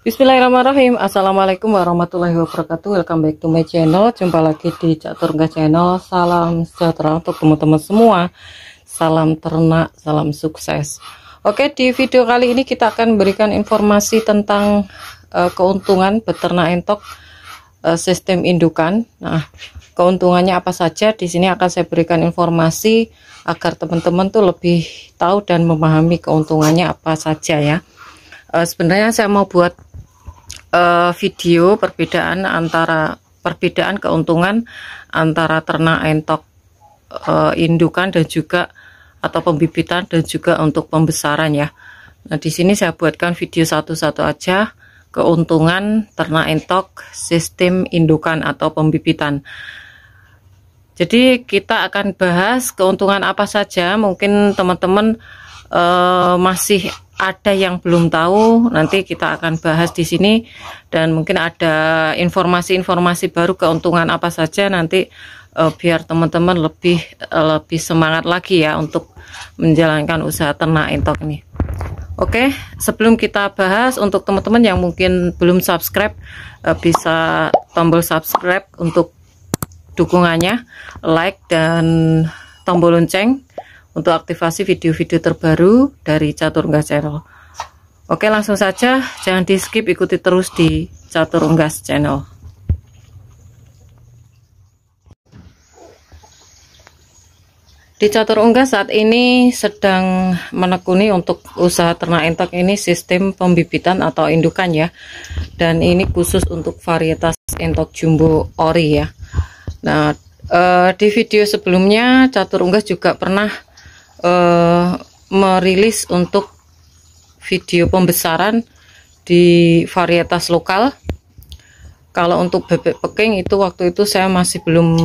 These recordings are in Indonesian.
Bismillahirrahmanirrahim. Assalamualaikum warahmatullahi wabarakatuh. Welcome back to my channel. Jumpa lagi di Catur Unggas Channel. Salam sejahtera untuk teman-teman semua. Salam ternak, salam sukses. Oke, di video kali ini kita akan berikan informasi tentang keuntungan beternak entok sistem indukan. Nah, keuntungannya apa saja? Di sini akan saya berikan informasi agar teman-teman tuh lebih tahu dan memahami keuntungannya apa saja ya. Sebenarnya saya mau buat video perbedaan keuntungan antara ternak entok indukan dan juga atau pembibitan dan juga untuk pembesaran ya. Nah, di sini saya buatkan video satu-satu aja keuntungan ternak entok sistem indukan atau pembibitan. Jadi kita akan bahas keuntungan apa saja. Mungkin teman-teman masih ada yang belum tahu, nanti kita akan bahas di sini, dan mungkin ada informasi-informasi baru keuntungan apa saja nanti biar teman-teman lebih semangat lagi ya untuk menjalankan usaha ternak entok ini. Oke, sebelum kita bahas, untuk teman-teman yang mungkin belum subscribe, bisa tombol subscribe untuk dukungannya, like dan tombol lonceng untuk aktivasi video-video terbaru dari Catur Unggas Channel. Oke, langsung saja, jangan di skip, ikuti terus di Catur Unggas Channel. Di Catur Unggas saat ini sedang menekuni untuk usaha ternak entok ini sistem pembibitan atau indukan ya. Dan ini khusus untuk varietas entok jumbo ori ya. Nah, di video sebelumnya Catur Unggas juga pernah merilis untuk video pembesaran di varietas lokal. Kalau untuk bebek peking itu waktu itu saya masih belum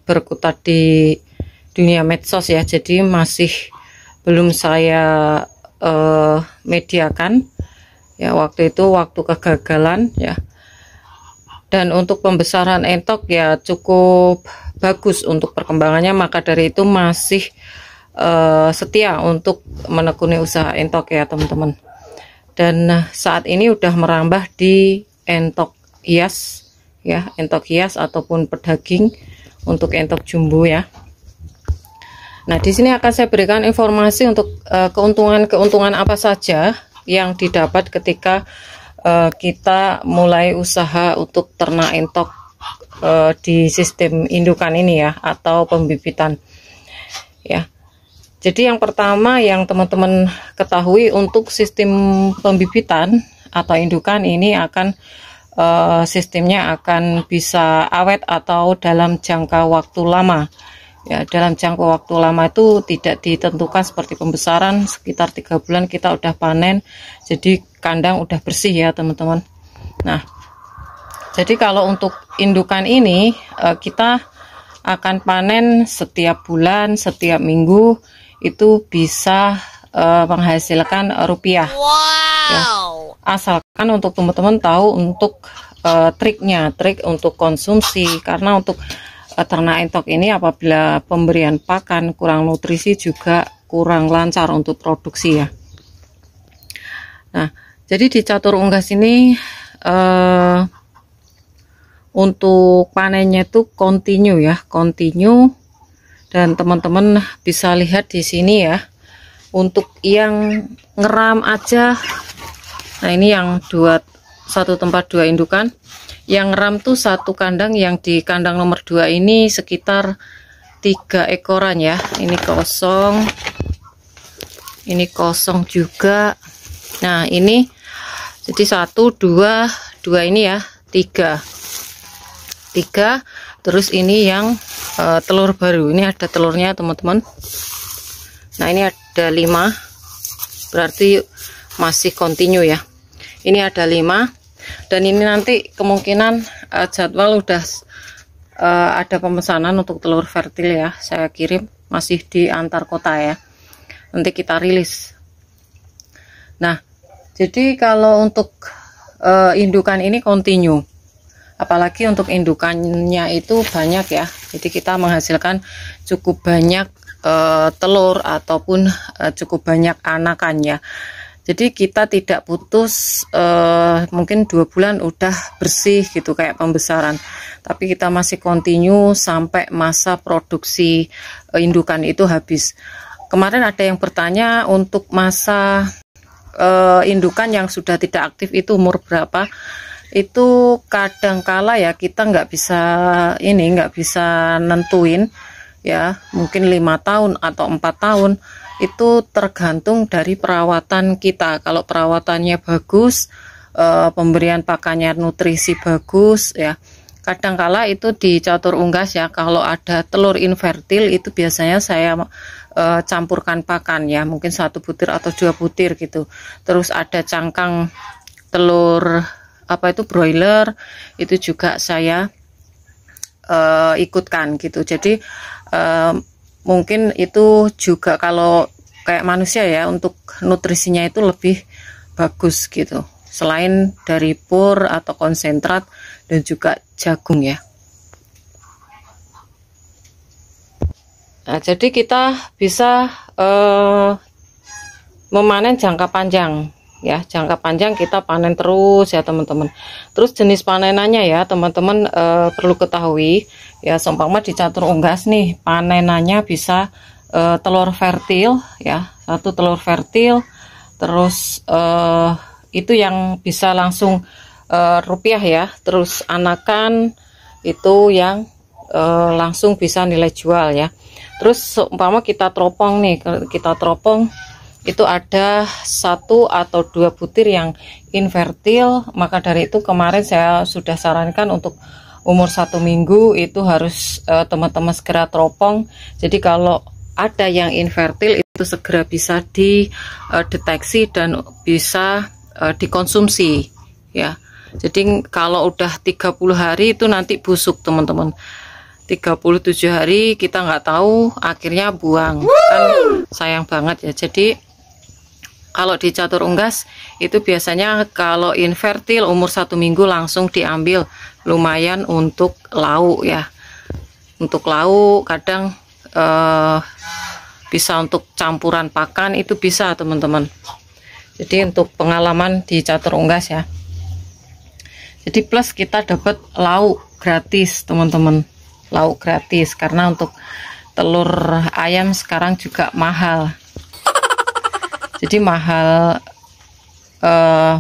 berkutat di dunia medsos ya, jadi masih belum saya mediakan ya, waktu itu waktu kegagalan ya. Dan untuk pembesaran entok ya cukup bagus untuk perkembangannya, maka dari itu masih setia untuk menekuni usaha entok ya teman-teman. Dan saat ini udah merambah di entok hias ya, entok hias ataupun pedaging untuk entok jumbo ya. Nah, di sini akan saya berikan informasi untuk keuntungan apa saja yang didapat ketika kita mulai usaha untuk ternak entok di sistem indukan ini ya, atau pembibitan ya. Jadi yang pertama yang teman-teman ketahui, untuk sistem pembibitan atau indukan ini akan sistemnya akan bisa awet atau dalam jangka waktu lama ya. Dalam jangka waktu lama itu tidak ditentukan seperti pembesaran, sekitar 3 bulan kita udah panen, jadi kandang udah bersih ya teman-teman. Nah, jadi kalau untuk indukan ini kita akan panen setiap bulan, setiap minggu, itu bisa menghasilkan rupiah. Wow. Ya. Asalkan untuk teman-teman tahu untuk trik untuk konsumsi, karena untuk ternak entok ini apabila pemberian pakan kurang nutrisi juga kurang lancar untuk produksi ya. Nah, jadi di Catur Unggas ini untuk panennya itu continue ya, dan teman-teman bisa lihat di sini ya. Untuk yang ngeram aja, nah ini yang satu tempat 2 indukan. Yang ngeram tuh satu kandang, yang di kandang nomor 2 ini sekitar 3 ekoran ya. Ini kosong juga. Nah, ini jadi 1, 2 ini ya, 3, terus ini yang telur baru, ini ada telurnya teman-teman. Nah, ini ada 5, berarti masih continue ya. Ini ada 5, dan ini nanti kemungkinan jadwal udah ada pemesanan untuk telur fertil ya, saya kirim, masih di antar kota ya, nanti kita rilis. Nah, jadi kalau untuk indukan ini continue, apalagi untuk indukannya itu banyak ya, jadi kita menghasilkan cukup banyak telur ataupun cukup banyak anakan ya. Jadi kita tidak putus mungkin 2 bulan udah bersih gitu kayak pembesaran, tapi kita masih continue sampai masa produksi indukan itu habis. Kemarin ada yang bertanya untuk masa indukan yang sudah tidak aktif itu umur berapa. Itu kadangkala ya kita nggak bisa nentuin ya, mungkin 5 tahun atau 4 tahun. Itu tergantung dari perawatan kita. Kalau perawatannya bagus, pemberian pakannya nutrisi bagus ya, kadangkala itu di catur unggas ya, kalau ada telur infertil itu biasanya saya campurkan pakan ya, mungkin 1 butir atau 2 butir gitu. Terus ada cangkang telur broiler, itu juga saya ikutkan gitu. Jadi mungkin itu juga kalau kayak manusia ya, untuk nutrisinya itu lebih bagus gitu, selain dari pur atau konsentrat dan juga jagung ya. Nah, jadi kita bisa memanen jangka panjang ya, jangka panjang kita panen terus ya teman-teman. Terus jenis panenannya ya teman-teman perlu ketahui ya, seumpama di catur unggas nih panenannya bisa telur fertil ya, 1 telur fertil, terus itu yang bisa langsung rupiah ya. Terus anakan itu yang langsung bisa nilai jual ya. Terus seumpama kita teropong nih, kita teropong itu ada 1 atau 2 butir yang infertil, maka dari itu kemarin saya sudah sarankan untuk umur 1 minggu itu harus teman-teman segera teropong. Jadi kalau ada yang infertil itu segera bisa dideteksi dan bisa dikonsumsi ya. Jadi kalau udah 30 hari itu nanti busuk teman-teman. 37 hari kita nggak tahu, akhirnya buang, kan sayang banget ya. Jadi kalau di catur unggas itu biasanya kalau infertil umur 1 minggu langsung diambil, lumayan untuk lauk ya. Untuk lauk kadang bisa untuk campuran pakan itu bisa teman-teman. Jadi untuk pengalaman di catur unggas ya. Jadi plus kita dapat lauk gratis teman-teman, lauk gratis, karena untuk telur ayam sekarang juga mahal. Jadi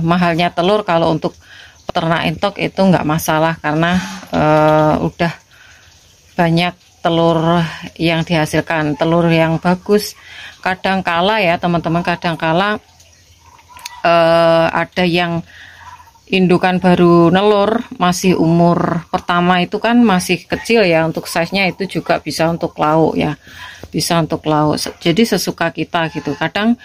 mahalnya telur kalau untuk peternak entok itu nggak masalah, karena udah banyak telur yang dihasilkan, telur yang bagus. Kadangkala ya teman-teman, kadangkala ada yang indukan baru nelur masih umur pertama itu kan masih kecil ya, untuk size-nya itu juga bisa untuk lauk ya, bisa untuk lauk. Jadi sesuka kita gitu. Kadang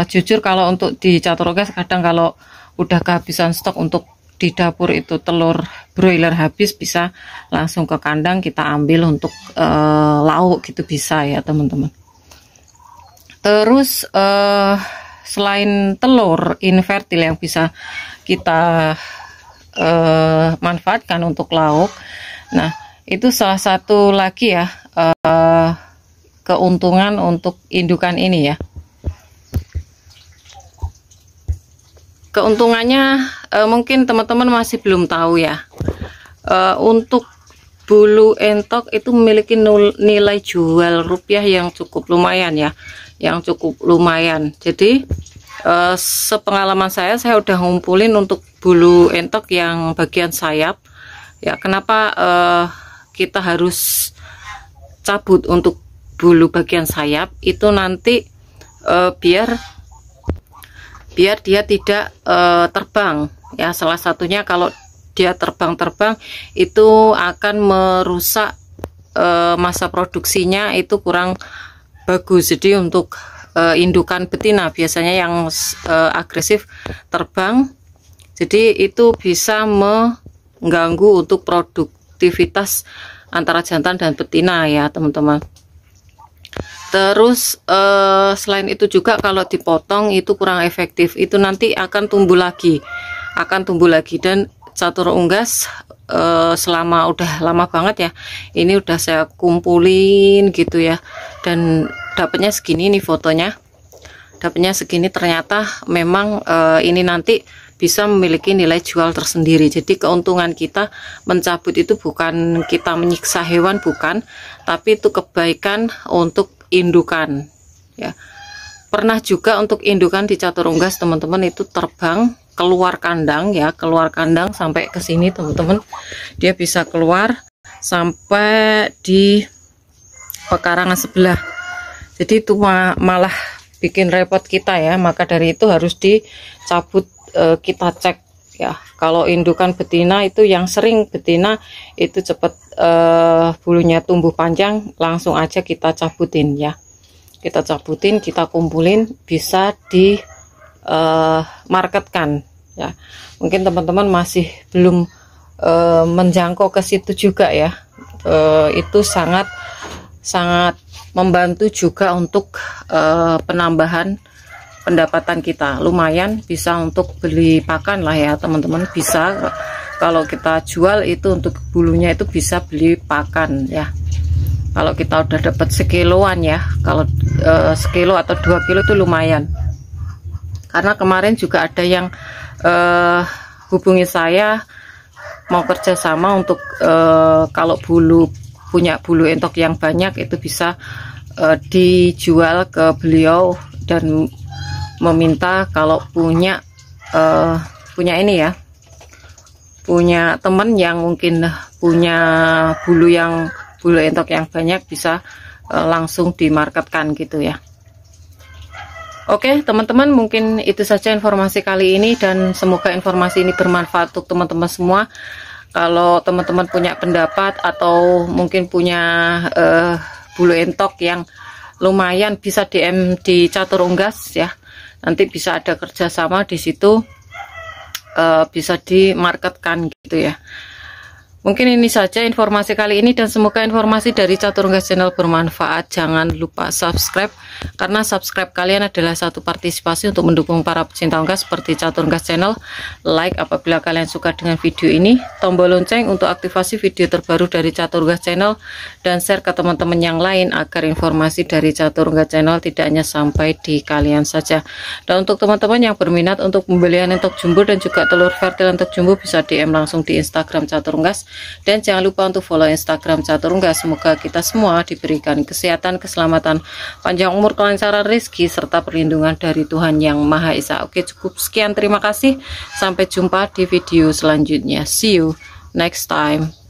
jujur kalau untuk di catur unggas kadang kalau udah kehabisan stok untuk di dapur itu telur broiler habis, bisa langsung ke kandang kita ambil untuk lauk gitu, bisa ya teman-teman. Terus selain telur infertil yang bisa kita manfaatkan untuk lauk, nah itu salah satu lagi ya keuntungan untuk indukan ini ya. Keuntungannya mungkin teman-teman masih belum tahu ya. Untuk bulu entok itu memiliki nilai jual rupiah yang cukup lumayan ya, yang cukup lumayan. Jadi sepengalaman saya udah ngumpulin untuk bulu entok yang bagian sayap ya. Kenapa kita harus cabut untuk bulu bagian sayap itu nanti biar dia tidak terbang ya. Salah satunya kalau dia terbang itu akan merusak masa produksinya, itu kurang bagus. Jadi untuk indukan betina biasanya yang agresif terbang, jadi itu bisa mengganggu untuk produktivitas antara jantan dan betina ya teman-teman. Terus selain itu juga kalau dipotong itu kurang efektif, itu nanti akan tumbuh lagi dan catur unggas selama udah lama banget ya, ini udah saya kumpulin gitu ya, dan dapatnya segini nih fotonya, dapatnya segini, ternyata memang ini nanti bisa memiliki nilai jual tersendiri. Jadi keuntungan kita mencabut itu bukan kita menyiksa hewan, bukan, tapi itu kebaikan untuk indukan ya. Pernah juga untuk indukan di catur unggas teman-teman itu terbang keluar kandang ya, keluar kandang sampai ke sini teman-teman, dia bisa keluar sampai di pekarangan sebelah. Jadi itu malah bikin repot kita ya, maka dari itu harus dicabut. Kita cek ya, kalau indukan betina itu yang sering betina itu cepat bulunya tumbuh panjang, langsung aja kita cabutin ya, kita cabutin, kita kumpulin, bisa di marketkan ya. Mungkin teman-teman masih belum menjangkau ke situ juga ya, itu sangat membantu juga untuk penambahan pendapatan kita, lumayan bisa untuk beli pakan lah ya teman-teman. Bisa kalau kita jual itu untuk bulunya itu bisa beli pakan ya. Kalau kita udah dapat sekiloan ya, kalau sekilo atau 2 kilo itu lumayan. Karena kemarin juga ada yang hubungi saya mau kerjasama untuk kalau punya bulu entok yang banyak itu bisa dijual ke beliau, dan meminta kalau punya ini ya, punya temen yang mungkin punya bulu entok yang banyak, bisa langsung dimarketkan gitu ya. Oke teman-teman, mungkin itu saja informasi kali ini, dan semoga informasi ini bermanfaat untuk teman-teman semua. Kalau teman-teman punya pendapat atau mungkin punya bulu entok yang lumayan, bisa DM di catur unggas ya. Nanti bisa ada kerjasama di situ, bisa dimarketkan gitu ya. Mungkin ini saja informasi kali ini, dan semoga informasi dari Catur Unggas Channel bermanfaat. Jangan lupa subscribe, karena subscribe kalian adalah satu partisipasi untuk mendukung para pecinta unggas seperti Catur Unggas Channel. Like apabila kalian suka dengan video ini, tombol lonceng untuk aktivasi video terbaru dari Catur Unggas Channel, dan share ke teman-teman yang lain agar informasi dari Catur Unggas Channel tidak hanya sampai di kalian saja. Dan untuk teman-teman yang berminat untuk pembelian entok jumbo dan juga telur fertil entok jumbo, bisa DM langsung di Instagram Catur Unggas. Dan jangan lupa untuk follow Instagram Catur Unggas. Semoga kita semua diberikan kesehatan, keselamatan, panjang umur, kelancaran rezeki, serta perlindungan dari Tuhan Yang Maha Esa. Oke, cukup sekian, terima kasih, sampai jumpa di video selanjutnya. See you next time.